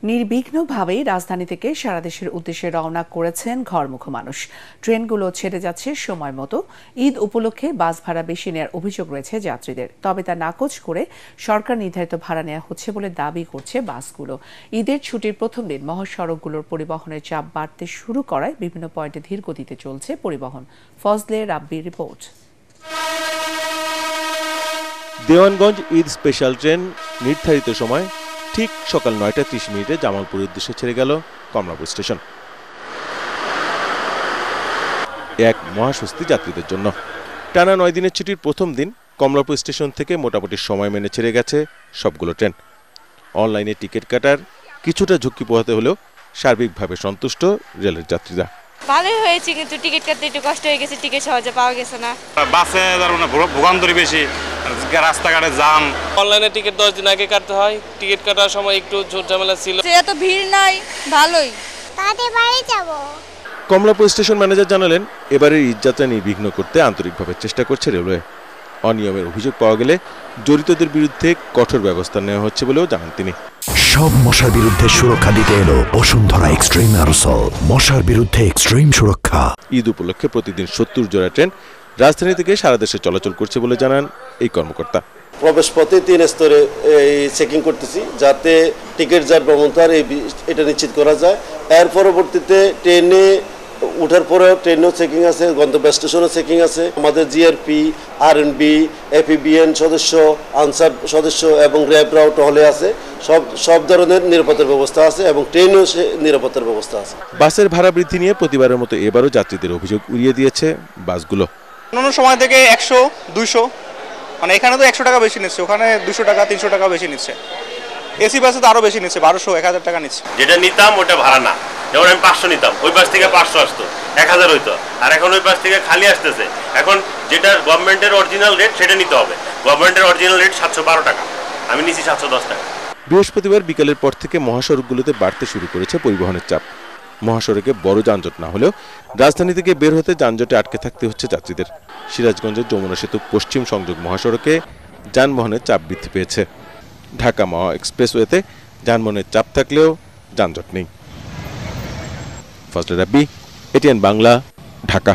নির্বিঘ্নভাবেই রাজধানী থেকে সারা দেশের উদ্দেশ্যে রওনা করেছেন ঘরমুখো মানুষ। ট্রেনগুলো ছেড়ে যাচ্ছে সময় মতো। ঈদ উপলক্ষে বাস ভাড়া বেশি নেওয়ার অভিযোগ রয়েছে যাত্রীদের, তবে তা নাকচ করে সরকার নির্ধারিত ভাড়া নেওয়া হচ্ছে বলে দাবি করছে বাসগুলো। ঈদের ছুটির প্রথম দিন মহাসড়কগুলোর পরিবহনের চাপ বাড়তে শুরু করায় বিভিন্ন পয়েন্টে ধীর গতিতে চলছে পরিবহন। ফজলে রাব্বির রিপোর্ট। দেওয়ানগঞ্জ ঈদ স্পেশাল ট্রেন নির্ধারিত সময় ঠিক সকাল ৯টা ৩০ মিনিটে জামালপুরের উদ্দেশ্যে ছেড়ে গেল কমলাপুর স্টেশন। এক মহাস্বস্তি যাত্রীদের জন্য। টানা ৯ দিনের ছুটির প্রথম দিন কমলাপুর স্টেশন থেকে মোটামুটি সময় মেনে ছেড়ে গেছে সবগুলো ট্রেন। অনলাইনে টিকিট কাটার কিছুটা ঝুঁকি পোহাতে হলেও সার্বিকভাবে সন্তুষ্ট রেলের যাত্রীরা। ভালোই হয়েছে, কিন্তু টিকিট কাটতে একটু কষ্ট হয়ে গেছে, টিকিট সহজে পাওয়া গেছে না। বাসে ভোগান্তরি বেশি, রাস্তাঘাটে জাম। অনলাইনে টিকিট 10 দিন আগে কাটতে হয়, টিকিট কাটার সময় একটু ঝামেলা ছিল। এত ভিড় নাই, ভালোই। তাদের বাড়ি যাব। কমলাপুর স্টেশন ম্যানেজার জানালেন, এবারের ঈদযাত্রা নির্বিঘ্ন করতে আন্তরিকভাবে চেষ্টা করছে রেলওয়ে। অনিয়মের অভিযোগ পাওয়া গেলে জড়িতদের বিরুদ্ধে কঠোর ব্যবস্থা নেওয়া হচ্ছে বলেও জানান তিনি। সব মশার বিরুদ্ধে সুরক্ষা দিতে এলো বসুন্ধরা এক্সট্রিম অ্যারোসল, মশার বিরুদ্ধে এক্সট্রিম সুরক্ষা। ঈদ উপলক্ষে প্রতিদিন ৭০ জোড়া ট্রেন রাজধানী থেকে সারা দেশে চলাচল করছে বলে জানান এই কর্মকর্তা। প্রবেশ পথে 3 স্তরে চেকিং করতেছি, যাতে টিকিট যার ভ্রমণতার এটা নিশ্চিত করা যায়। এর পরবর্তীতে ট্রেনে উঠার পরে ট্রেনেও চেকিং আছে, গন্তব্য স্টেশনও চেকিং আছে। আমাদের জিআরপি, আরএনবি, এপিবিএন সদস্য, আনসার সদস্য এবং র্যাব রাও টহলে আছে। সব ধরনের নিরাপত্তার ব্যবস্থা আছে এবং ট্রেনেও নিরাপত্তার ব্যবস্থা আছে। বাসের ভাড়া বৃদ্ধি নিয়ে প্রতিবারের মতো এবারও যাত্রীদের অভিযোগ উড়িয়ে দিয়েছে বাসগুলো। অন্য সময় থেকে 100, 200, মানে এখানে তো 100 টাকা বেশি নিচ্ছে, ওখানে 200 টাকা 300 টাকা বেশি নিচ্ছে। এসি বাসে তো আরো বেশি নিচ্ছে, 1200, 1000 টাকা নিচ্ছে। যেটা নিতাম ওটা ভাড়া না, যেমন আমি 500 নিতাম, ওই বাস থেকে 500 আসতো, 1000 হইতো, আর এখন ওই বাস থেকে খালি আসতেছে। এখন যেটা গভর্নমেন্টের অরিজিনাল রেট সেটা নিতে হবে। গভর্নমেন্টের অরিজিনাল রেট 712 টাকা, আমি নিচ্ছি 710 টাকা। বৃহস্পতিবার বিকেলের পর থেকে মহাসড়কগুলোতে বাড়তে শুরু করেছে পরিবহনের চাপ। মহাসড়কে বড় যানজট না হলেও রাজধানী থেকে বের হতে যানজটে আটকে থাকতে হচ্ছে যাত্রীদের। সিরাজগঞ্জের যমুনা সেতু পশ্চিম সংযোগ মহাসড়কে যানবাহনের চাপ বৃদ্ধি পেয়েছে। ঢাকা মাওয়া এক্সপ্রেসওয়েতে যানবাহনের চাপ থাকলেও যানজট নেই। ফজলে রাব্বি, এটিএন বাংলা, ঢাকা।